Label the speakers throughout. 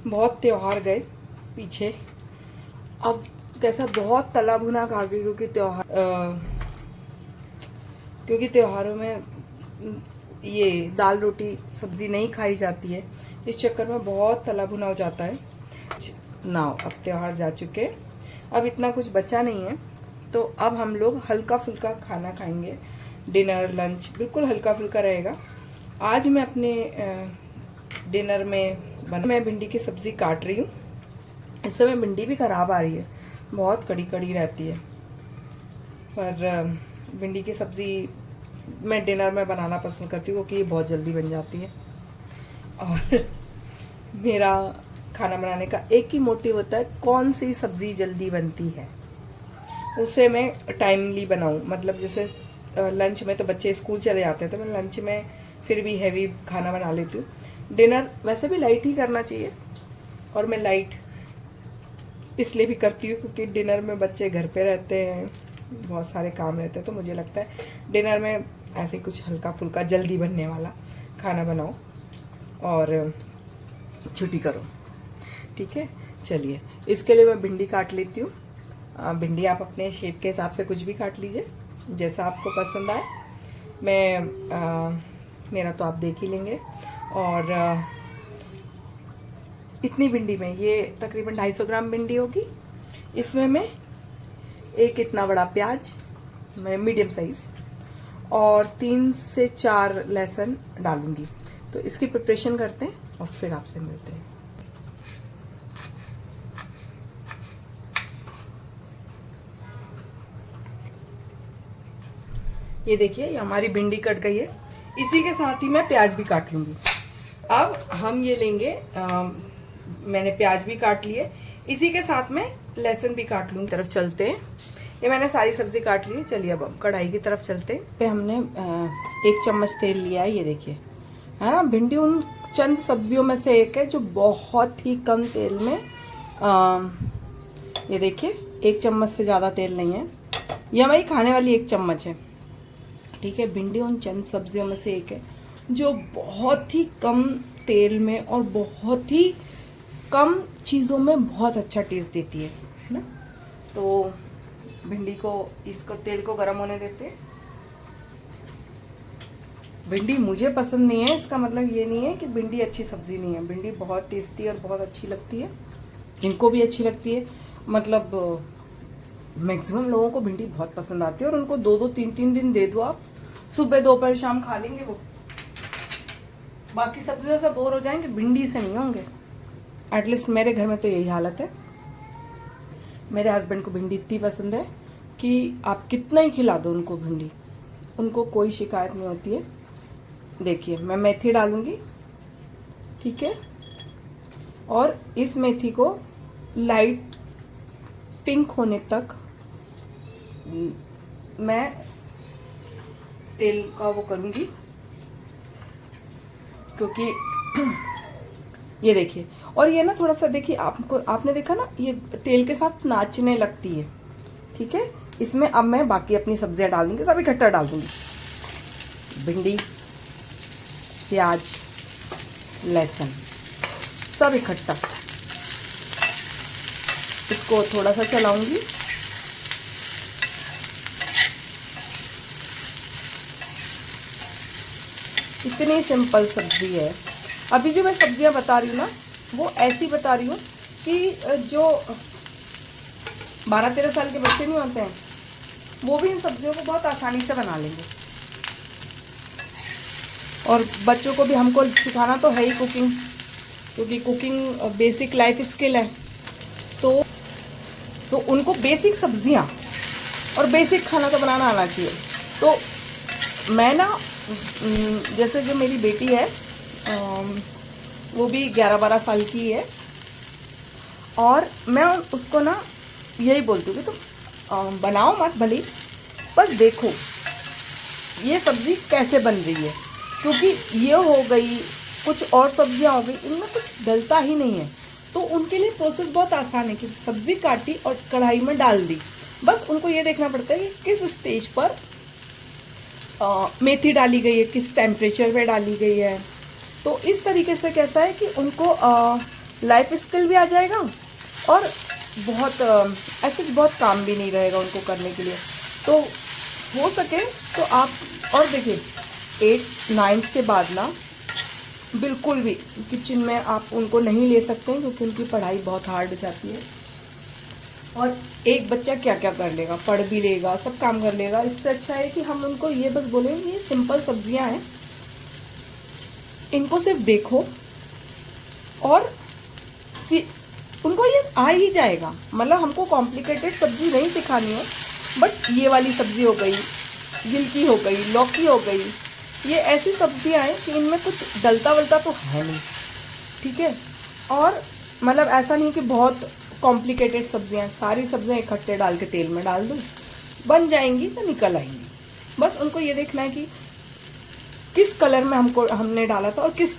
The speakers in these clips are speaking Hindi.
Speaker 1: बहुत त्योहार गए पीछे, अब कैसा बहुत तला भुना खा गई, क्योंकि त्योहारों में ये दाल रोटी सब्जी नहीं खाई जाती है। इस चक्कर में बहुत तला भुना हो जाता है ना। अब त्योहार जा चुके, अब इतना कुछ बचा नहीं है, तो अब हम लोग हल्का फुल्का खाना खाएंगे। डिनर लंच बिल्कुल हल्का फुल्का रहेगा। आज मैं अपने डिनर में मैं भिंडी की सब्ज़ी काट रही हूँ। इस समय भिंडी भी ख़राब आ रही है, बहुत कड़ी कड़ी रहती है, पर भिंडी की सब्ज़ी मैं डिनर में बनाना पसंद करती हूँ क्योंकि ये बहुत जल्दी बन जाती है। और मेरा खाना बनाने का एक ही मोटिव होता है, कौन सी सब्ज़ी जल्दी बनती है उससे मैं टाइमली बनाऊँ। मतलब जैसे लंच में तो बच्चे स्कूल चले जाते हैं, तो मैं लंच में फिर भी हैवी खाना बना लेती हूँ। डिनर वैसे भी लाइट ही करना चाहिए, और मैं लाइट इसलिए भी करती हूँ क्योंकि डिनर में बच्चे घर पे रहते हैं, बहुत सारे काम रहते हैं, तो मुझे लगता है डिनर में ऐसे कुछ हल्का फुल्का जल्दी बनने वाला खाना बनाओ और छुट्टी करो। ठीक है, चलिए इसके लिए मैं भिंडी काट लेती हूँ। भिंडी आप अपने शेप के हिसाब से कुछ भी काट लीजिए, जैसा आपको पसंद आए। मेरा तो आप देख ही लेंगे। और इतनी भिंडी में, ये तकरीबन 250 ग्राम भिंडी होगी। इसमें मैं एक इतना बड़ा प्याज, मैं मीडियम साइज़, और 3 से 4 लहसुन डालूंगी। तो इसकी प्रिपरेशन करते हैं और फिर आपसे मिलते हैं। ये देखिए, ये हमारी भिंडी कट गई है। इसी के साथ ही मैं प्याज भी काट लूँगी। अब हम ये लेंगे, मैंने प्याज भी काट लिए, इसी के साथ में लहसुन भी काट लूँगी। तरफ चलते हैं, ये मैंने सारी सब्जी काट ली। चलिए अब हम कढ़ाई की तरफ चलते हैं। पे हमने 1 चम्मच तेल लिया है, ये देखिए, है ना। भिंडी उन चंद सब्जियों में से एक है जो बहुत ही कम तेल में, ये देखिए 1 चम्मच से ज़्यादा तेल नहीं है, ये हमारी खाने वाली 1 चम्मच है। ठीक है, भिंडी उन चंद सब्जियों में से एक है जो बहुत ही कम तेल में और बहुत ही कम चीज़ों में बहुत अच्छा टेस्ट देती है ना। तो भिंडी को, इसको तेल को गर्म होने देते हैं। भिंडी मुझे पसंद नहीं है, इसका मतलब ये नहीं है कि भिंडी अच्छी सब्जी नहीं है। भिंडी बहुत टेस्टी और बहुत अच्छी लगती है, जिनको भी अच्छी लगती है। मतलब मैक्सिमम लोगों को भिंडी बहुत पसंद आती है, और उनको 2-2, 3-3 दिन दे दो आप, सुबह दोपहर शाम खा लेंगे वो। बाकी सब्जियों से बोर हो जाएंगे, भिंडी से नहीं होंगे। एटलीस्ट मेरे घर में तो यही हालत है। मेरे हस्बैंड को भिंडी इतनी पसंद है कि आप कितना ही खिला दो उनको भिंडी, उनको कोई शिकायत नहीं होती है। देखिए, मैं मेथी डालूंगी, ठीक है, और इस मेथी को लाइट पिंक होने तक मैं तेल का वो करूंगी, क्योंकि ये देखिए, और ये ना थोड़ा सा देखिए, आपने देखा ना, ये तेल के साथ नाचने लगती है। ठीक है, इसमें अब मैं बाकी अपनी सब्जियां डाल दूंगी, सब इकट्ठा डाल दूंगी। भिंडी, प्याज, लहसुन, सब इकट्ठा। इसको थोड़ा सा चलाऊंगी। इतनी सिंपल सब्जी है। अभी जो मैं सब्जियां बता रही हूँ ना, वो ऐसी बता रही हूँ कि जो 12-13 साल के बच्चे नहीं होते हैं, वो भी इन सब्जियों को बहुत आसानी से बना लेंगे। और बच्चों को भी हमको सिखाना तो है ही कुकिंग, क्योंकि कुकिंग बेसिक लाइफ स्किल है। तो उनको बेसिक सब्जियां और बेसिक खाना तो बनाना आना चाहिए। तो मैं ना, जैसे जो मेरी बेटी है, वो भी 11-12 साल की है, और मैं उसको ना यही बोलती हूँ कि तुम बनाओ मत भली, पर देखो ये सब्ज़ी कैसे बन रही है, क्योंकि ये हो गई, कुछ और सब्जियां हो गई, इनमें कुछ डलता ही नहीं है। तो उनके लिए प्रोसेस बहुत आसान है कि सब्ज़ी काटी और कढ़ाई में डाल दी, बस उनको ये देखना पड़ता है कि किस स्टेज पर मेथी डाली गई है, किस टेम्परेचर पे डाली गई है, तो इस तरीके से कैसा है कि उनको लाइफ स्किल भी आ जाएगा और बहुत ऐसे बहुत काम भी नहीं रहेगा उनको करने के लिए। तो हो सके तो आप, और देखिए 8th-9th के बाद ना बिल्कुल भी किचन में आप उनको नहीं ले सकते हैं, क्योंकि उनकी पढ़ाई बहुत हार्ड हो जाती है। और एक बच्चा क्या क्या कर लेगा, पढ़ भी लेगा, सब काम कर लेगा। इससे अच्छा है कि हम उनको ये बस बोलेंगे ये सिंपल सब्जियां हैं, इनको सिर्फ देखो और उनको ये आ ही जाएगा। मतलब हमको कॉम्प्लिकेटेड सब्जी नहीं सिखानी है, बट ये वाली सब्जी हो गई, गिलकी हो गई, लौकी हो गई, ये ऐसी सब्जियां हैं कि इनमें कुछ डलता वलता तो है नहीं, ठीक है। और मतलब ऐसा नहीं कि बहुत कॉम्प्लिकेटेड सब्जियां, सारी सब्जियां इकट्ठे डाल के तेल में डाल दूँ, बन जाएंगी तो निकल आएंगी। बस उनको ये देखना है कि किस कलर में हमने डाला था और किस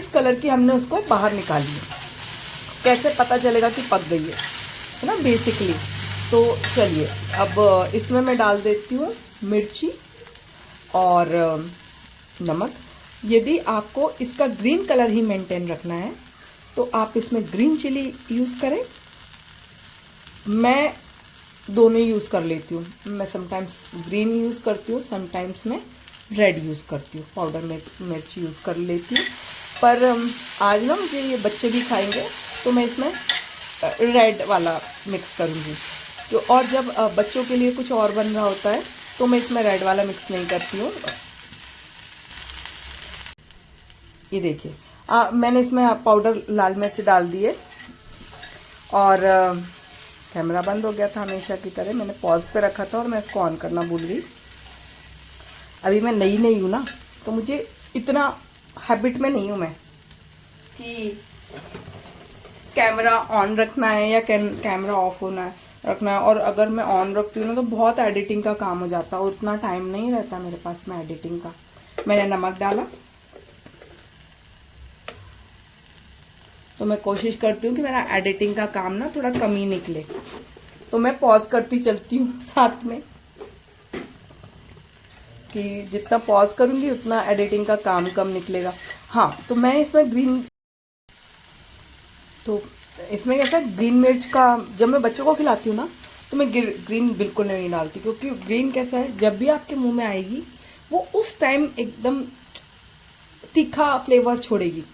Speaker 1: कलर की हमने उसको बाहर निकाली है, कैसे पता चलेगा कि पक गई है ना, बेसिकली। तो चलिए अब इसमें मैं डाल देती हूँ मिर्ची और नमक। यदि आपको इसका ग्रीन कलर ही मेंटेन रखना है तो आप इसमें ग्रीन चिली यूज़ करें। मैं दोनों यूज़ कर लेती हूँ, मैं समटाइम्स ग्रीन यूज़ करती हूँ, समटाइम्स मैं रेड यूज़ करती हूँ, पाउडर मिर्ची यूज़ कर लेती हूँ। पर आज ना मुझे ये बच्चे भी खाएंगे तो मैं इसमें रेड वाला मिक्स करूँगी। तो और जब बच्चों के लिए कुछ और बन रहा होता है तो मैं इसमें रेड वाला मिक्स नहीं करती हूँ। ये देखिए मैंने इसमें पाउडर लाल मिर्च डाल दिए और कैमरा बंद हो गया था हमेशा की तरह, मैंने पॉज पे रखा था और मैं इसको ऑन करना भूल गई। अभी मैं नई हूँ ना, तो मुझे इतना हैबिट में नहीं हूँ मैं कि कैमरा ऑन रखना है या कैमरा ऑफ रखना है। और अगर मैं ऑन रखती हूँ ना तो बहुत एडिटिंग का काम हो जाता है, उतना टाइम नहीं रहता मेरे पास में एडिटिंग का। मैंने नमक डाला तो मैं कोशिश करती हूँ कि मेरा एडिटिंग का काम ना थोड़ा कम ही निकले, तो मैं पॉज करती चलती हूँ साथ में, कि जितना पॉज करूँगी उतना एडिटिंग का काम कम निकलेगा। हाँ, तो मैं इसमें इसमें कैसा ग्रीन मिर्च का, जब मैं बच्चों को खिलाती हूँ ना तो मैं ग्रीन बिल्कुल नहीं डालती, क्योंकि ग्रीन कैसा है जब भी आपके मुंह में आएगी वो उस टाइम एकदम तीखा फ्लेवर छोड़ेगी।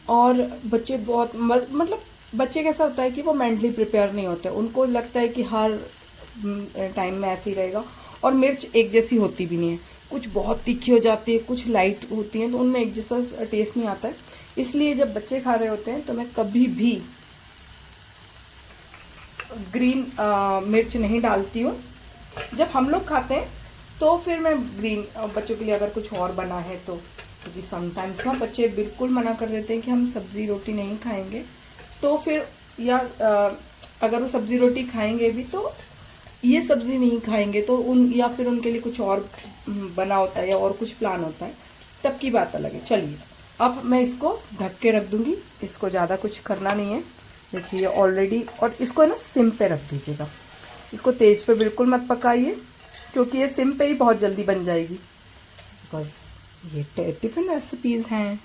Speaker 1: और बच्चे बहुत मतलब बच्चे कैसा होता है कि वो मेंटली प्रिपेयर नहीं होते, उनको लगता है कि हर टाइम में ऐसे ही रहेगा। और मिर्च एक जैसी होती भी नहीं है, कुछ बहुत तीखी हो जाती है, कुछ लाइट होती हैं, तो उनमें एक जैसा टेस्ट नहीं आता है। इसलिए जब बच्चे खा रहे होते हैं तो मैं कभी भी ग्रीन मिर्च नहीं डालती हूँ। जब हम लोग खाते हैं तो फिर मैं ग्रीन, बच्चों के लिए अगर कुछ और बना है तो, क्योंकि समटाइम्स ना बच्चे बिल्कुल मना कर देते हैं कि हम सब्ज़ी रोटी नहीं खाएंगे, तो फिर या अगर वो सब्ज़ी रोटी खाएंगे भी तो ये सब्ज़ी नहीं खाएंगे, तो या फिर उनके लिए कुछ और बना होता है या और कुछ प्लान होता है, तब की बात अलग है। चलिए अब मैं इसको ढक के रख दूँगी, इसको ज़्यादा कुछ करना नहीं है। देखिए ऑलरेडी, और इसको ना सिम पे रख दीजिएगा, इसको तेज़ पे बिल्कुल मत पकाइए, क्योंकि ये सिम पे ही बहुत जल्दी बन जाएगी। बस ये टिफ़िन रेसिपीज़ हैं।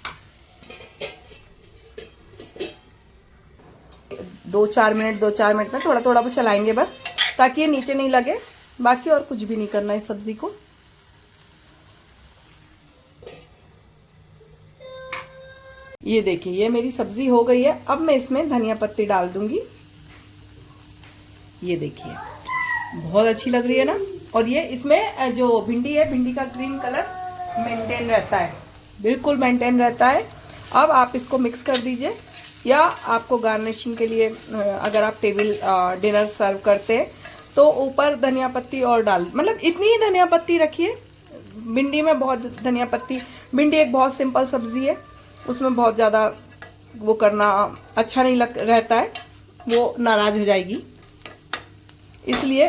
Speaker 1: 2-4 मिनट में थोड़ा थोड़ा चलाएंगे बस, ताकि ये नीचे नहीं लगे। बाकी और कुछ भी नहीं करना है इस सब्ज़ी को। ये देखिए ये मेरी सब्ज़ी हो गई है। अब मैं इसमें धनिया पत्ती डाल दूंगी। ये देखिए बहुत अच्छी लग रही है ना। और ये इसमें जो भिंडी है, भिंडी का ग्रीन कलर मेंटेन रहता है, बिल्कुल मेंटेन रहता है। अब आप इसको मिक्स कर दीजिए, या आपको गार्निशिंग के लिए अगर आप टेबल डिनर सर्व करते हैं तो ऊपर धनिया पत्ती और डाल, मतलब इतनी ही धनिया पत्ती रखिए। भिंडी में बहुत धनिया पत्ती, भिंडी एक बहुत सिंपल सब्जी है, उसमें बहुत ज़्यादा वो करना अच्छा नहीं रहता है, वो नाराज़ हो जाएगी। इसलिए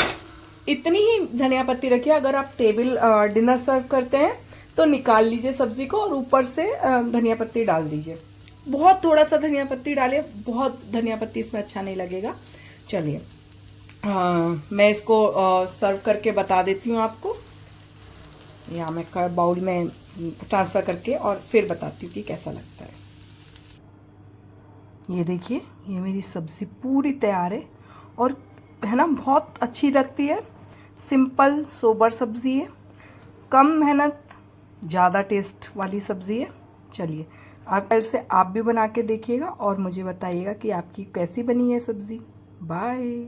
Speaker 1: इतनी ही धनिया पत्ती रखिए। अगर आप टेबल डिनर सर्व करते हैं तो निकाल लीजिए सब्जी को और ऊपर से धनिया पत्ती डाल दीजिए। बहुत थोड़ा सा धनिया पत्ती डालिए, बहुत धनिया पत्ती इसमें अच्छा नहीं लगेगा। चलिए मैं इसको सर्व करके बता देती हूँ आपको। यहाँ मैं बाउल में ट्रांसफ़र करके और फिर बताती हूँ कि कैसा लगता है। ये देखिए, ये मेरी सब्ज़ी पूरी तैयार है और है ना, बहुत अच्छी लगती है। सिंपल सोबर सब्ज़ी है, कम मेहनत ज़्यादा टेस्ट वाली सब्ज़ी है। चलिए, आप ऐसे आप भी बना के देखिएगा और मुझे बताइएगा कि आपकी कैसी बनी है सब्ज़ी। बाय।